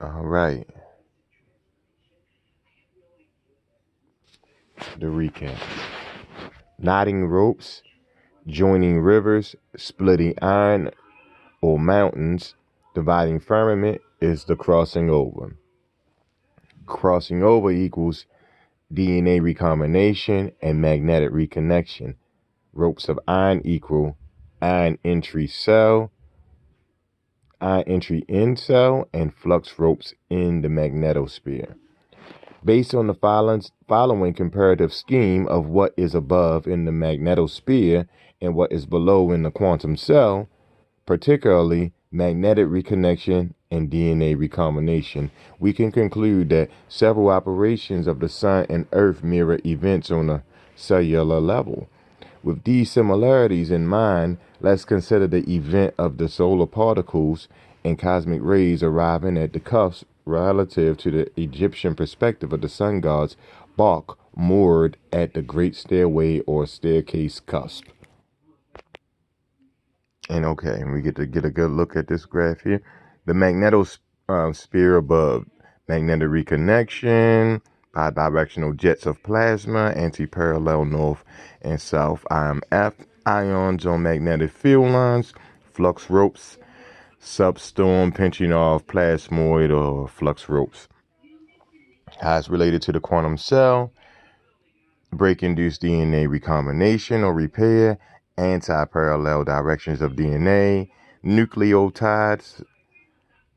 All right. The recap. Knotting ropes, joining rivers, splitting iron or mountains, dividing firmament is the crossing over. Crossing over equals DNA recombination and magnetic reconnection. Ropes of iron equal iron entry cell, ion entry in cell, and flux ropes in the magnetosphere. Based on the following comparative scheme of what is above in the magnetosphere and what is below in the quantum cell, particularly magnetic reconnection and DNA recombination, we can conclude that several operations of the Sun and Earth mirror events on a cellular level. With these similarities in mind, let's consider the event of the solar particles and cosmic rays arriving at the cusp relative to the Egyptian perspective of the sun god's bark moored at the Great Stairway or Staircase cusp. And okay, we get to get a good look at this graph here. The magnetosphere above, magnetic reconnection, bidirectional jets of plasma, anti-parallel north and south IMF ions on magnetic field lines, flux ropes, substorm pinching off plasmoid or flux ropes. How it's related to the quantum cell, break-induced DNA recombination or repair, anti-parallel directions of DNA, nucleotides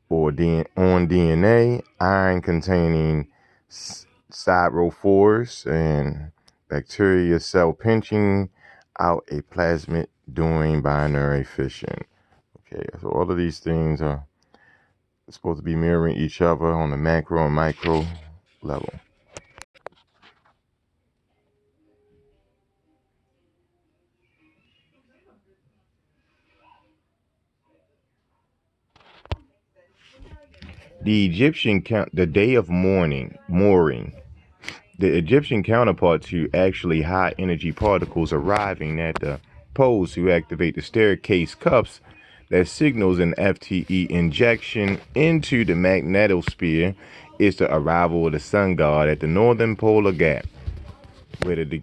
or on DNA, iron-containing siderophores, and bacteria cell pinching out a plasmid during binary fission. Okay, so all of these things are supposed to be mirroring each other on the macro and micro level. The day of mooring. The Egyptian counterpart to actually high energy particles arriving at the poles to activate the staircase cups that signals an FTE injection into the magnetosphere is the arrival of the sun god at the northern polar gap, where the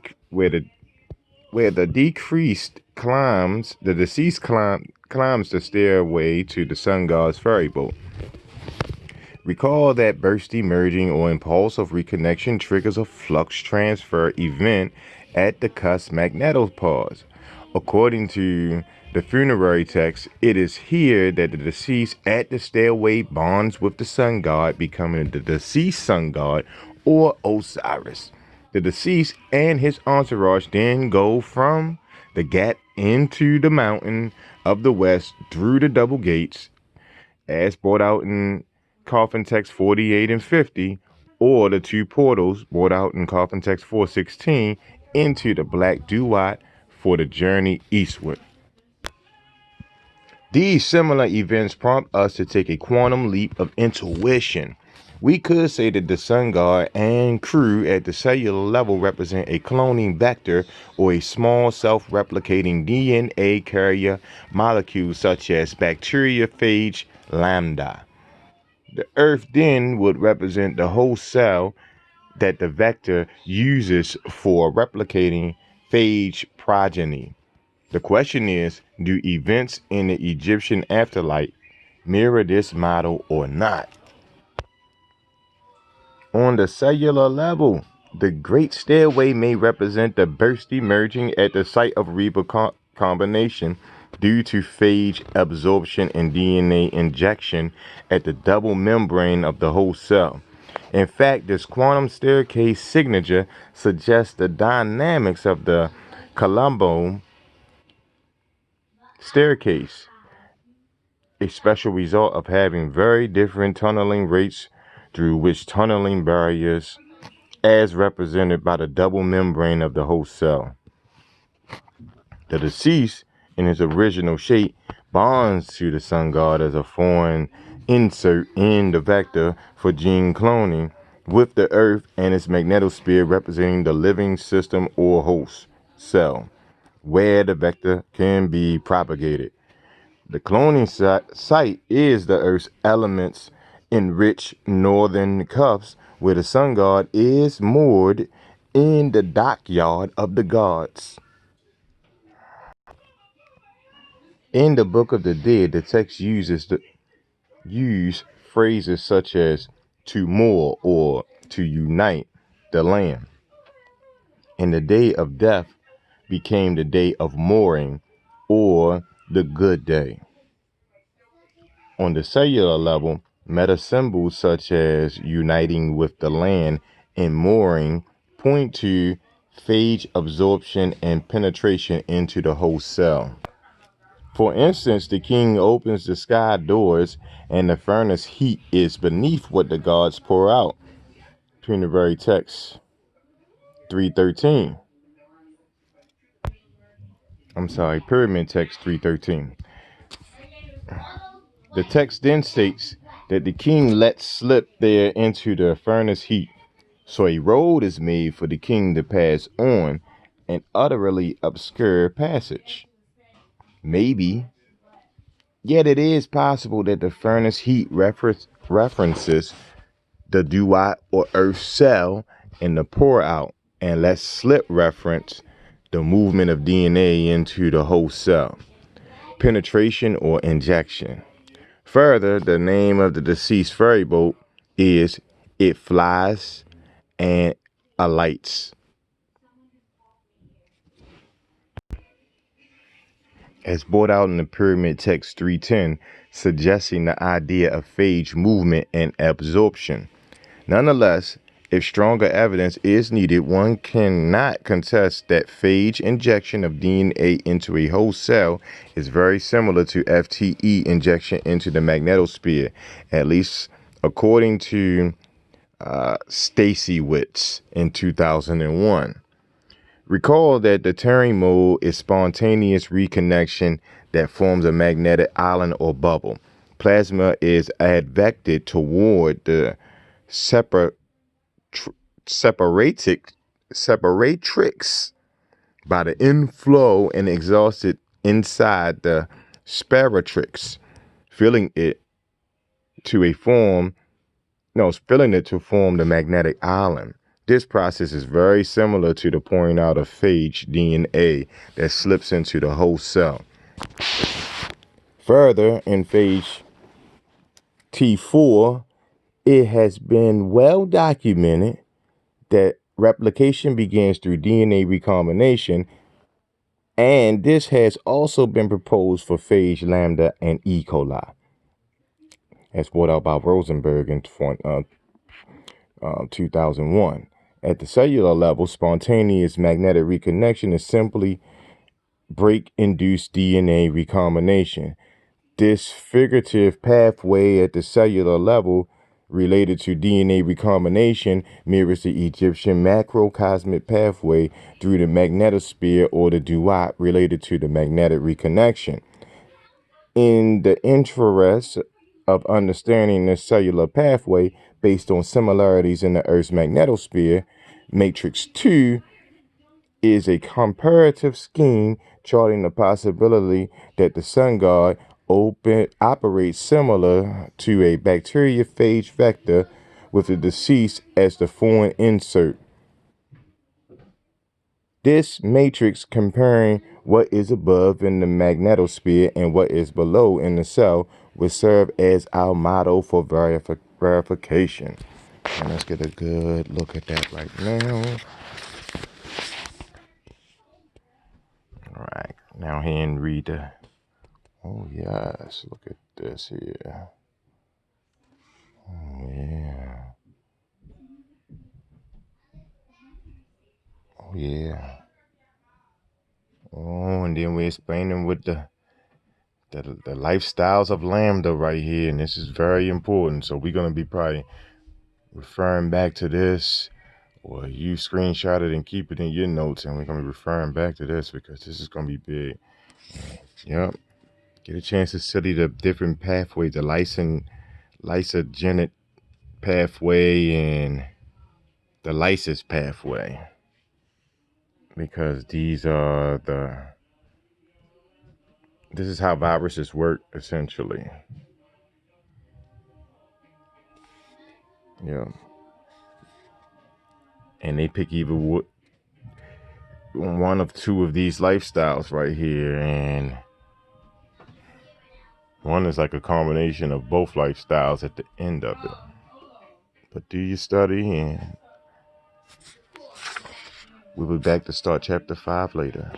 deceased climbs the stairway to the sun god's ferry boat. Recall that bursty merging or impulsive reconnection triggers a flux transfer event at the cusp magnetopause. According to the funerary text, it is here that the deceased at the stairway bonds with the sun god, becoming the deceased sun god or Osiris. The deceased and his entourage then go from the gap into the mountain of the west through the double gates, as brought out in coffin text 48 and 50, or the two portals brought out in coffin text 416 into the black duat for the journey eastward. These similar events prompt us to take a quantum leap of intuition. We could say that the sun god and crew at the cellular level represent a cloning vector or a small self-replicating DNA carrier molecule such as bacteriophage lambda. The Earth then would represent the whole cell that the vector uses for replicating phage progeny. The question is, do events in the Egyptian afterlife mirror this model or not? On the cellular level, the Great Stairway may represent the bursty merging at the site of recombination due to phage absorption and DNA injection at the double membrane of the whole cell. In fact, this quantum staircase signature suggests the dynamics of the Colombo staircase, a special result of having very different tunneling rates through which tunneling barriers as represented by the double membrane of the host cell. The deceased, in his original shape, bonds to the sun god as a foreign insert in the vector for gene cloning, with the earth and its magnetosphere representing the living system or host cell, where the vector can be propagated. The cloning site is the earth's elements in rich northern cuffs where the sun god is moored in the dockyard of the gods. In the Book of the Dead, the text use phrases such as to moor or to unite the land. And the day of death became the day of mourning or the good day. On the cellular level, meta symbols such as uniting with the land and mooring point to phage absorption and penetration into the host cell. For instance, the king opens the sky doors and the furnace heat is beneath what the gods pour out. Between the very text 313. Pyramid text 313. The text then states that the king lets slip there into the furnace heat. So a road is made for the king to pass on, an utterly obscure passage. Maybe, yet it is possible that the furnace heat references the duat or earth cell and the pour out, and let slip reference the movement of DNA into the host cell, penetration or injection. Further, the name of the deceased ferry boat is It Flies and Alights. As brought out in the Pyramid Text 310, suggesting the idea of phage movement and absorption. Nonetheless, if stronger evidence is needed, one cannot contest that phage injection of DNA into a whole cell is very similar to FTE injection into the magnetosphere, at least according to Stacy-Witz in 2001. Recall that the Turing mode is spontaneous reconnection that forms a magnetic island or bubble. Plasma is advected toward the separatrix by the inflow and exhausted inside the sparatrix, filling it to form the magnetic island. This process is very similar to the pouring out of phage DNA that slips into the host cell. Further, in phage T4, it has been well documented that replication begins through DNA recombination, and this has also been proposed for phage lambda and E. coli, as brought out by Rosenberg in 2001. At the cellular level, spontaneous magnetic reconnection is simply break-induced DNA recombination. This figurative pathway at the cellular level related to DNA recombination mirrors the Egyptian macrocosmic pathway through the magnetosphere or the duat related to the magnetic reconnection. In the interest of understanding this cellular pathway based on similarities in the Earth's magnetosphere, Matrix 2 is a comparative scheme charting the possibility that the sun god operates similar to a bacteriophage vector with the deceased as the foreign insert. This matrix comparing what is above in the magnetosphere and what is below in the cell will serve as our model for verification. And let's get a good look at that right now. All right, now here and read the. Oh yes, look at this here. Oh yeah. Oh yeah. Oh, and then we're explaining with the lifestyles of Lambda right here, and this is very important. So we're gonna be probably referring back to this, or you screenshot it and keep it in your notes, and we're gonna be referring back to this because this is gonna be big. Yep. Get a chance to study the different pathways, the lysogenic pathway and the lysis pathway, because this is how viruses work essentially. Yeah. And they pick either one of two of these lifestyles right here, and one is like a combination of both lifestyles at the end of it. But do your study, and we'll be back to start chapter 5 later.